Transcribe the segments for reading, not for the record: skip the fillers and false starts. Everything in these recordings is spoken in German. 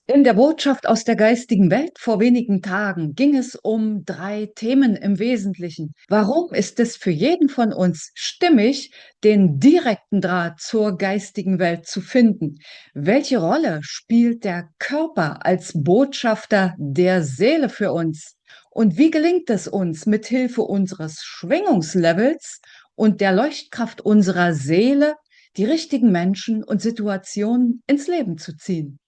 In der Botschaft aus der geistigen Welt vor wenigen Tagen ging es um 3 Themen im Wesentlichen. Warum ist es für jeden von uns stimmig, den direkten Draht zur geistigen Welt zu finden? Welche Rolle spielt der Körper als Botschafter der Seele für uns? Und wie gelingt es uns, mit Hilfe unseres Schwingungslevels und der Leuchtkraft unserer Seele, die richtigen Menschen und Situationen ins Leben zu ziehen?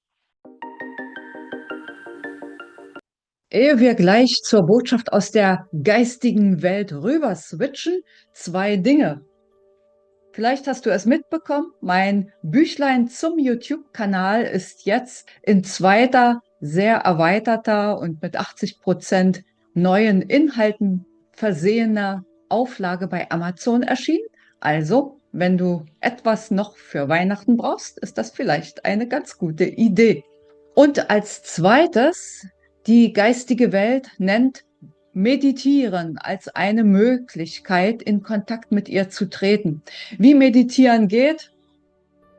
Ehe wir gleich zur Botschaft aus der geistigen Welt rüber switchen, 2 Dinge. Vielleicht hast du es mitbekommen, mein Büchlein zum YouTube-Kanal ist jetzt in zweiter, sehr erweiterter und mit 80% neuen Inhalten versehener Auflage bei Amazon erschienen. Also, wenn du etwas noch für Weihnachten brauchst, ist das vielleicht eine ganz gute Idee. Und als zweites, die geistige Welt nennt Meditieren als eine Möglichkeit, in Kontakt mit ihr zu treten. Wie Meditieren geht,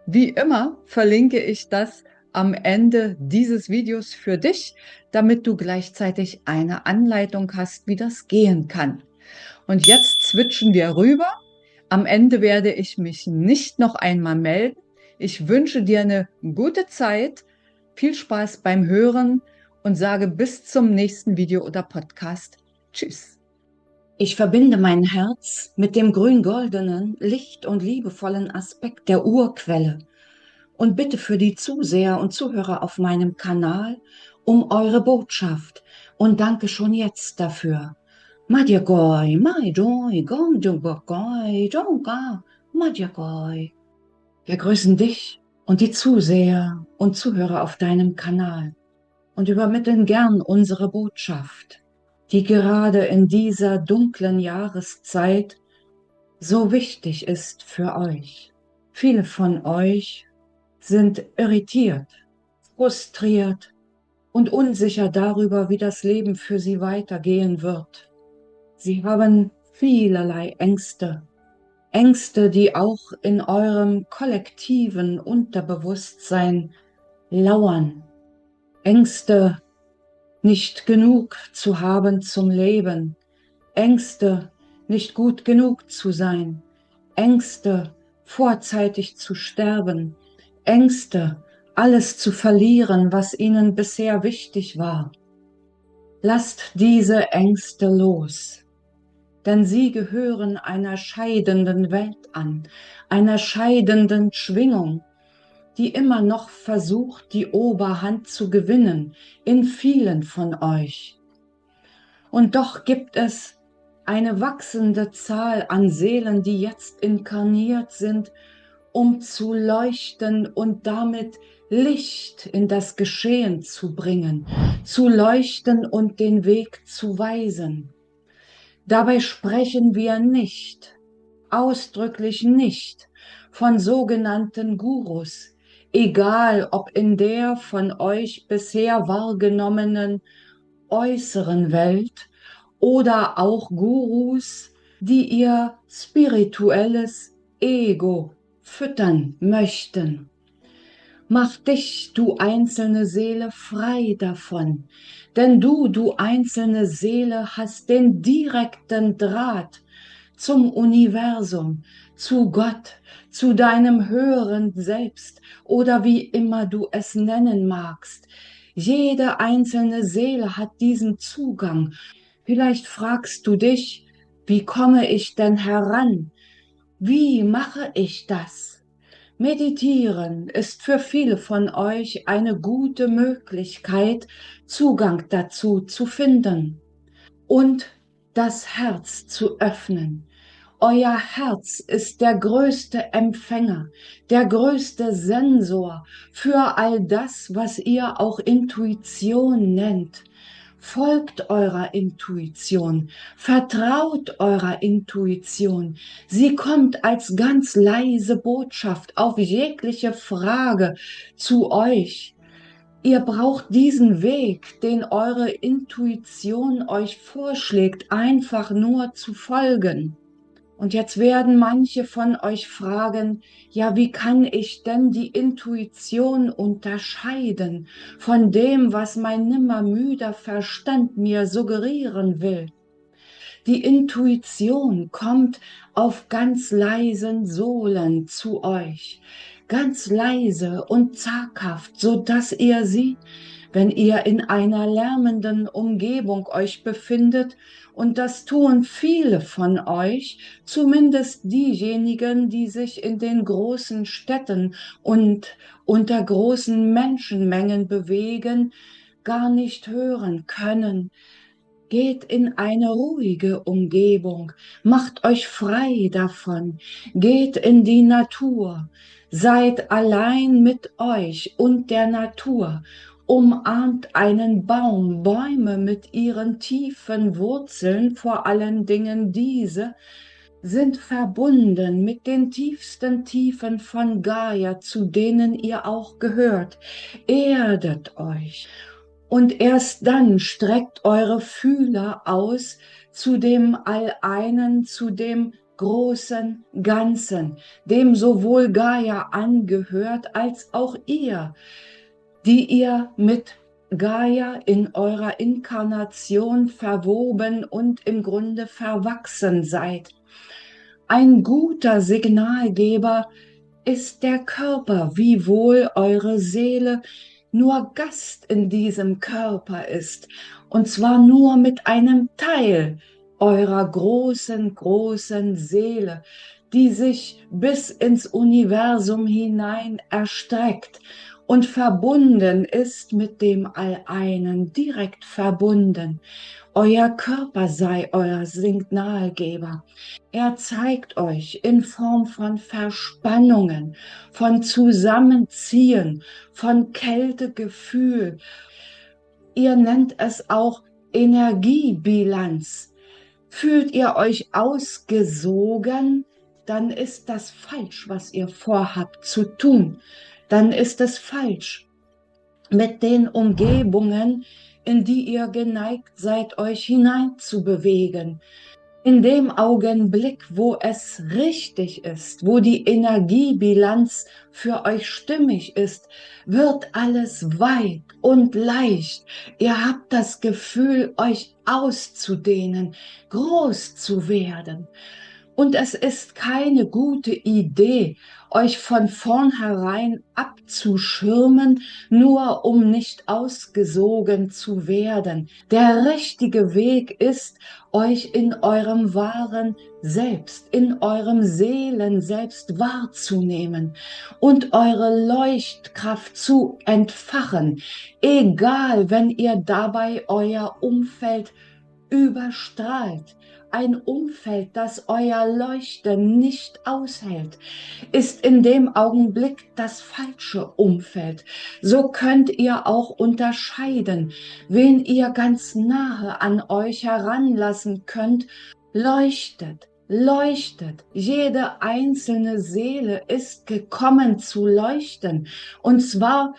wie immer verlinke ich das am Ende dieses Videos für dich, damit du gleichzeitig eine Anleitung hast, wie das gehen kann. Und jetzt switchen wir rüber. Am Ende werde ich mich nicht noch einmal melden. Ich wünsche dir eine gute Zeit, viel Spaß beim Hören und sage bis zum nächsten Video oder Podcast. Tschüss. Ich verbinde mein Herz mit dem grün-goldenen, licht- und liebevollen Aspekt der Urquelle und bitte für die Zuseher und Zuhörer auf meinem Kanal um eure Botschaft und danke schon jetzt dafür. Madjagoi, Maidoi, Gongdungogoi, Jonga, Madjagoi. Wir grüßen dich und die Zuseher und Zuhörer auf deinem Kanal und übermitteln gern unsere Botschaft, die gerade in dieser dunklen Jahreszeit so wichtig ist für euch. Viele von euch sind irritiert, frustriert und unsicher darüber, wie das Leben für sie weitergehen wird. Sie haben vielerlei Ängste, Ängste, die auch in eurem kollektiven Unterbewusstsein lauern. Ängste, nicht genug zu haben zum Leben. Ängste, nicht gut genug zu sein. Ängste, vorzeitig zu sterben. Ängste, alles zu verlieren, was ihnen bisher wichtig war. Lasst diese Ängste los, denn sie gehören einer scheidenden Welt an, einer scheidenden Schwingung, die immer noch versucht, die Oberhand zu gewinnen in vielen von euch. Und doch gibt es eine wachsende Zahl an Seelen, die jetzt inkarniert sind, um zu leuchten und damit Licht in das Geschehen zu bringen, zu leuchten und den Weg zu weisen. Dabei sprechen wir nicht, ausdrücklich nicht, von sogenannten Gurus, egal ob in der von euch bisher wahrgenommenen äußeren Welt oder auch Gurus, die ihr spirituelles Ego füttern möchten. Mach dich, du einzelne Seele, frei davon, denn du einzelne Seele, hast den direkten Draht zum Universum, zu Gott, zu deinem höheren Selbst oder wie immer du es nennen magst. Jede einzelne Seele hat diesen Zugang. Vielleicht fragst du dich, wie komme ich denn heran? Wie mache ich das? Meditieren ist für viele von euch eine gute Möglichkeit, Zugang dazu zu finden und das Herz zu öffnen. Euer Herz ist der größte Empfänger, der größte Sensor für all das, was ihr auch Intuition nennt. Folgt eurer Intuition, vertraut eurer Intuition. Sie kommt als ganz leise Botschaft auf jegliche Frage zu euch. Ihr braucht diesen Weg, den eure Intuition euch vorschlägt, einfach nur zu folgen. Und jetzt werden manche von euch fragen, ja, wie kann ich denn die Intuition unterscheiden von dem, was mein nimmermüder Verstand mir suggerieren will? Die Intuition kommt auf ganz leisen Sohlen zu euch, ganz leise und zaghaft, so dass ihr sie, wenn ihr in einer lärmenden Umgebung euch befindet, und das tun viele von euch, zumindest diejenigen, die sich in den großen Städten und unter großen Menschenmengen bewegen, gar nicht hören können. Geht in eine ruhige Umgebung, macht euch frei davon, geht in die Natur, seid allein mit euch und der Natur, umarmt einen Baum, Bäume mit ihren tiefen Wurzeln, vor allen Dingen diese, sind verbunden mit den tiefsten Tiefen von Gaia, zu denen ihr auch gehört. Erdet euch. Und erst dann streckt eure Fühler aus zu dem All-Einen, zu dem großen Ganzen, dem sowohl Gaia angehört als auch ihr, die ihr mit Gaia in eurer Inkarnation verwoben und im Grunde verwachsen seid. Ein guter Signalgeber ist der Körper, wiewohl eure Seele nur Gast in diesem Körper ist, und zwar nur mit einem Teil eurer großen, großen Seele, die sich bis ins Universum hinein erstreckt und verbunden ist mit dem All-Einen, direkt verbunden. Euer Körper sei euer Signalgeber. Er zeigt euch in Form von Verspannungen, von Zusammenziehen, von Kältegefühl. Ihr nennt es auch Energiebilanz. Fühlt ihr euch ausgesogen, dann ist das falsch, was ihr vorhabt zu tun. Dann ist es falsch mit den Umgebungen, in die ihr geneigt seid, euch hineinzubewegen. In dem Augenblick, wo es richtig ist, wo die Energiebilanz für euch stimmig ist, wird alles weit und leicht. Ihr habt das Gefühl, euch auszudehnen, groß zu werden. Und es ist keine gute Idee, euch von vornherein abzuschirmen, nur um nicht ausgesogen zu werden. Der richtige Weg ist, euch in eurem wahren Selbst, in eurem Seelenselbst wahrzunehmen und eure Leuchtkraft zu entfachen, egal wenn ihr dabei euer Umfeld überstrahlt. Ein Umfeld, das euer Leuchten nicht aushält, ist in dem Augenblick das falsche Umfeld. So könnt ihr auch unterscheiden, wen ihr ganz nahe an euch heranlassen könnt. Leuchtet, leuchtet. Jede einzelne Seele ist gekommen zu leuchten, und zwar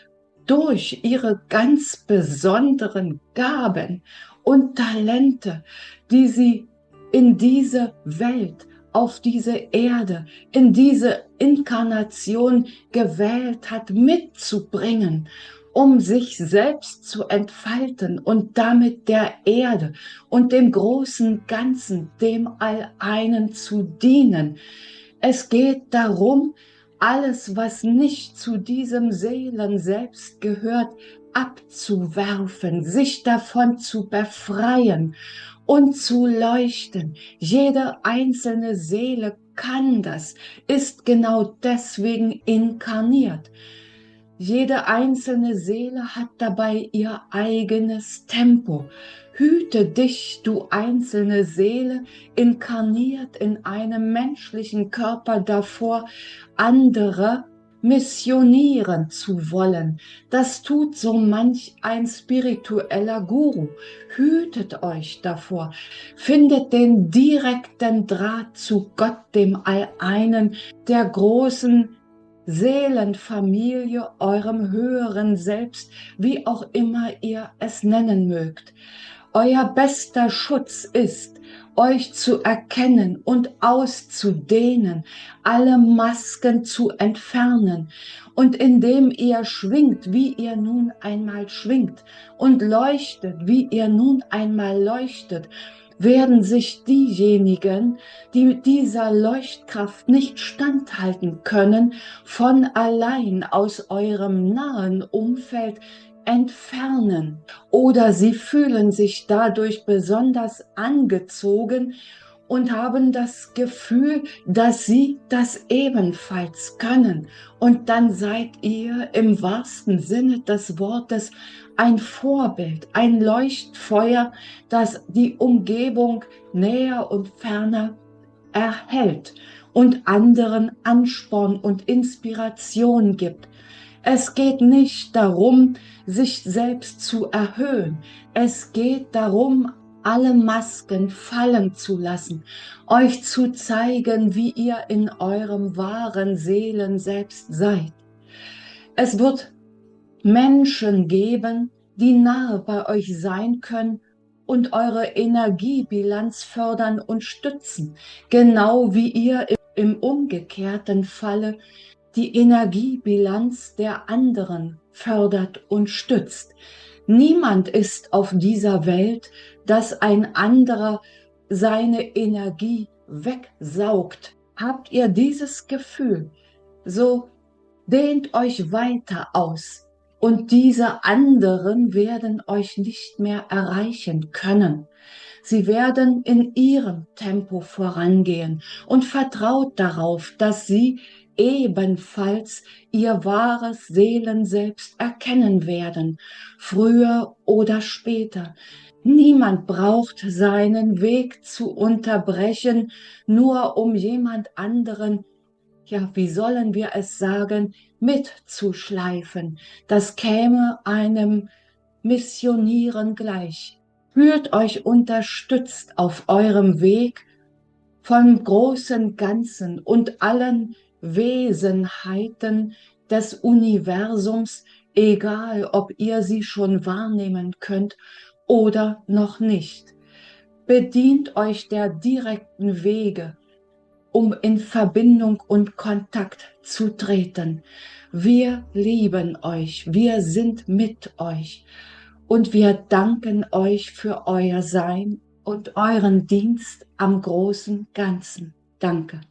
durch ihre ganz besonderen Gaben und Talente, die sie in diese Welt, auf diese Erde, in diese Inkarnation gewählt hat, mitzubringen, um sich selbst zu entfalten und damit der Erde und dem großen Ganzen, dem All-Einen zu dienen. Es geht darum, alles, was nicht zu diesem Seelenselbst gehört, abzuwerfen, sich davon zu befreien und zu leuchten. Jede einzelne Seele kann das, ist genau deswegen inkarniert. Jede einzelne Seele hat dabei ihr eigenes Tempo. Hüte dich, du einzelne Seele, inkarniert in einem menschlichen Körper davor, andere missionieren zu wollen. Das tut so manch ein spiritueller Guru. Hütet euch davor. Findet den direkten Draht zu Gott, dem All-Einen, der großen Seelenfamilie, eurem höheren Selbst, wie auch immer ihr es nennen mögt. Euer bester Schutz ist, euch zu erkennen und auszudehnen, alle Masken zu entfernen. Und indem ihr schwingt, wie ihr nun einmal schwingt und leuchtet, wie ihr nun einmal leuchtet, werden sich diejenigen, die dieser Leuchtkraft nicht standhalten können, von allein aus eurem nahen Umfeld entfernen, oder sie fühlen sich dadurch besonders angezogen und haben das Gefühl, dass sie das ebenfalls können. Und dann seid ihr im wahrsten Sinne des Wortes ein Vorbild, ein Leuchtfeuer, das die Umgebung näher und ferner erhält und anderen Ansporn und Inspiration gibt. Es geht nicht darum, sich selbst zu erhöhen. Es geht darum, alle Masken fallen zu lassen, euch zu zeigen, wie ihr in eurem wahren Seelen selbst seid. Es wird Menschen geben, die nahe bei euch sein können und eure Energiebilanz fördern und stützen, genau wie ihr im umgekehrten Falle die Energiebilanz der anderen fördert und stützt. Niemand ist auf dieser Welt, dass ein anderer seine Energie wegsaugt. Habt ihr dieses Gefühl? So dehnt euch weiter aus und diese anderen werden euch nicht mehr erreichen können. Sie werden in ihrem Tempo vorangehen und vertraut darauf, dass sie ebenfalls ihr wahres Seelenselbst erkennen werden, früher oder später. Niemand braucht seinen Weg zu unterbrechen, nur um jemand anderen, ja, wie sollen wir es sagen, mitzuschleifen. Das käme einem Missionieren gleich. Fühlt euch unterstützt auf eurem Weg vom großen Ganzen und allen Wesenheiten des Universums, egal ob ihr sie schon wahrnehmen könnt oder noch nicht. Bedient euch der direkten Wege, um in Verbindung und Kontakt zu treten. Wir lieben euch, wir sind mit euch und wir danken euch für euer Sein und euren Dienst am großen Ganzen. Danke.